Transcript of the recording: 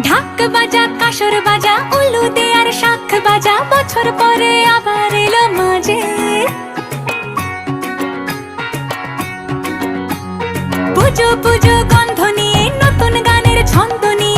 ঢাক বাজা কাসর বাজা উলু দে আর শাখ বাজা, বছর পরে আবার এলো মাঝে। পুজো পুজো গন্ধ নিয়ে নতুন গানের ছন্দ নিয়ে